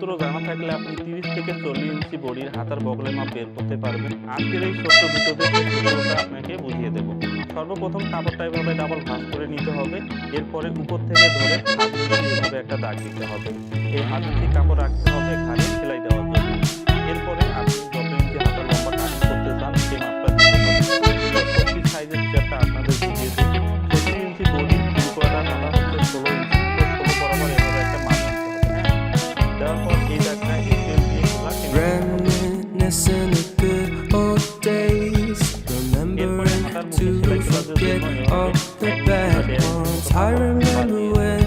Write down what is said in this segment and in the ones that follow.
সূত্র জানা থাকলে আপনি 30 থেকে 40 ইঞ্চি বডির হাতার বগলের মাপ বের করতে পারবেন। আজকের এই ছোট্ট ভিডিওতে সেই সূত্রটা আপনাকে বুঝিয়ে দেব। সর্বপ্রথম কাপড়টা এভাবে ডাবল ভাঁজ করে নিতে হবে। এরপরে উপর থেকে ধরে হাত দিয়ে এভাবে একটা দাগ দিতে হবে। এই হাত দিয়ে কাপড় রাখতে হবে ঘাড়ে সেলাই দেওয়ার জন্য। এরপরে আপনি যত ইঞ্চি হাতার লম্বা কাটিং করতে চান সেই মাপটা দিতে হবে। প্রত্যেক সাইজের হিসাবটা আপনাদের বুঝিয়ে দিই। 36 ইঞ্চি বডি ফুল করা হাতা হচ্ছে 16 ইঞ্চি, তো 16 বরাবর এভাবে একটা মাপ দিতে হবে। হ্যাঁ, দেওয়ার পর এই দাগটা স্কেল দিয়ে খোলা Reminiscing the good old days, remembering to forget all the bad ones. I remember when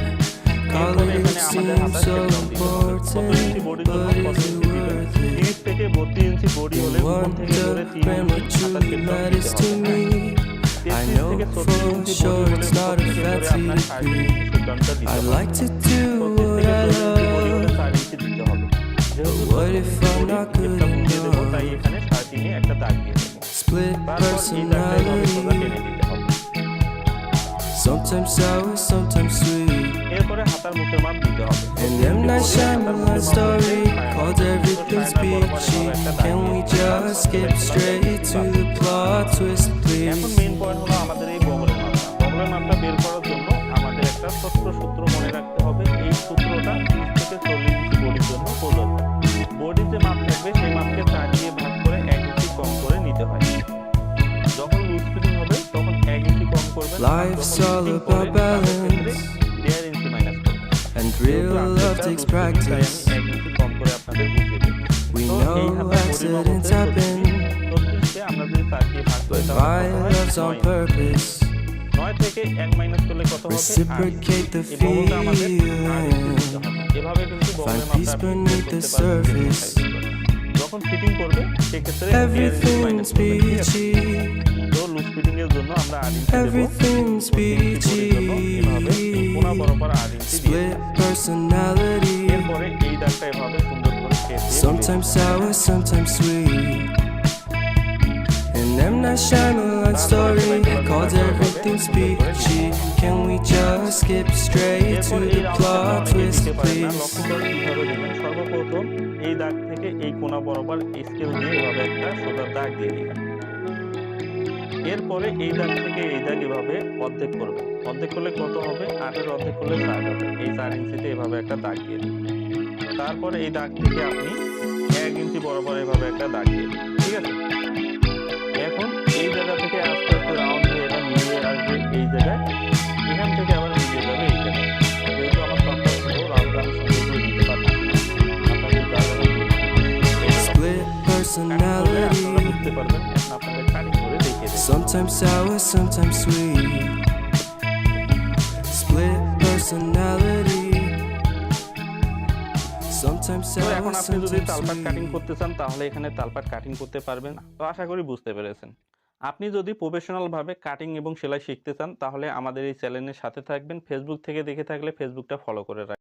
college seemed so important, but it's worth it. 30 থেকে 32 ইঞ্চি বডি হলে উপর থেকে ধরে 3 ইঞ্চি হাতার ক্ষেত্র matters to me. I know for sure it's not a fancy degree. I like to do what I love, but what if I'm not good enough? তাই এখানে 3.5 একটা দাগ দিয়ে দেব। Split personality, sometimes sour, sometimes sweet. এরপরে হাতার মুখের মাপ দিতে হবে। And M. Night Shyamalan story called Everything's Peachy. Can we just skip straight to the plot twist, এখন please? মেইন পয়েন্ট হলো আমাদের এই বগলের মাপটা। বগলের মাপটা বের করার জন্য আমাদের একটা ছোট্ট সূত্র মনে রাখতে হবে। এই সূত্রটা 30 থেকে 40 ইঞ্চি বডির জন্য প্রযোজ্য। বডির যে মাপ থাকবে সেই মাপকে 4 দিয়ে ভাগ করে 1 ইঞ্চি কম করে নিতে হয়। যখন লুজ ফিটিং হবে তখন 1 ইঞ্চি কম করবেন। Life's all about balance, 1.5 inch minus করবেন। and real love takes practice. 1 ইঞ্চি কম করে আপনাদের বুঝিয়ে দেব। We know accidents happen, আমরা যদি 4 দিয়ে ভাগ করি but my love's on purpose. 9 থেকে 1 মাইনাস করলে কত হবে? Reciprocate the এই বগলটা আমাদের feeling, এভাবে কিন্তু বগলের find মাপটা peace আপনি beneath the করতে পারবেন। surface. যখন ফিটিং করবে সেক্ষেত্রে Everything's peachy, তো লুজ ফিটিং এর জন্য আমরা 8 ইঞ্চি দেব। everything's peachy. এভাবে কোণা বরাবর 8 ইঞ্চি দিয়ে Split personality, এরপরে এই দাগটা এভাবে সুন্দর করে শেপ দিয়ে sometimes sour, sometimes sweet. And M. Night Shyamalan story called Everything's Peachy. Can we just skip straight to the plot twist, please? সর্বপ্রথম এই দাগ থেকে এই কোণা বরাবর স্কেল দিয়ে এভাবে একটা সোজা দাগ দিয়ে দিবেন। এরপরে এই দাগ থেকে এই দাগ এভাবে অর্ধেক করবে। অর্ধেক করলে কত হবে? 8 এর অর্ধেক করলে 4 হবে। এই 4 ইঞ্চিতে এভাবে একটা দাগ দিয়ে দিবেন। তারপরে এই দাগ থেকে আপনি 1 ইঞ্চি বরাবর এভাবে একটা দাগ দিয়ে দিবেন। ঠিক আছে? এখন এই জায়গা থেকে আস্তে আস্তে রাউন্ড হয়ে এটা মিলিয়ে আসবে এই জায়গায়। এখান থেকে আবার মিলিয়ে যাবে এই জায়গায়। যেহেতু আমার সবটা ছোট রাউন্ড আমি সুন্দর করে দিতে পারছি না, আপনাদের জায়গাটা Split personality, বুঝতে পারবেন। এখন আপনাদের কাটিং করে দেখিয়ে দেব। sometimes sour, sometimes sweet. Split personality, sometimes তো এখন sour, আপনি যদি sometimes তালপাট কাটিং sweet. করতে চান তাহলে এখানে তালপাট কাটিং করতে পারবেন। তো আশা করি বুঝতে পেরেছেন। আপনি যদি প্রফেশনাল ভাবে কাটিং এবং সেলাই শিখতে চান তাহলে আমাদের এই চ্যানেলের সাথে থাকবেন। ফেসবুক থেকে দেখে থাকলে ফেসবুকটা ফলো করে রাখবেন।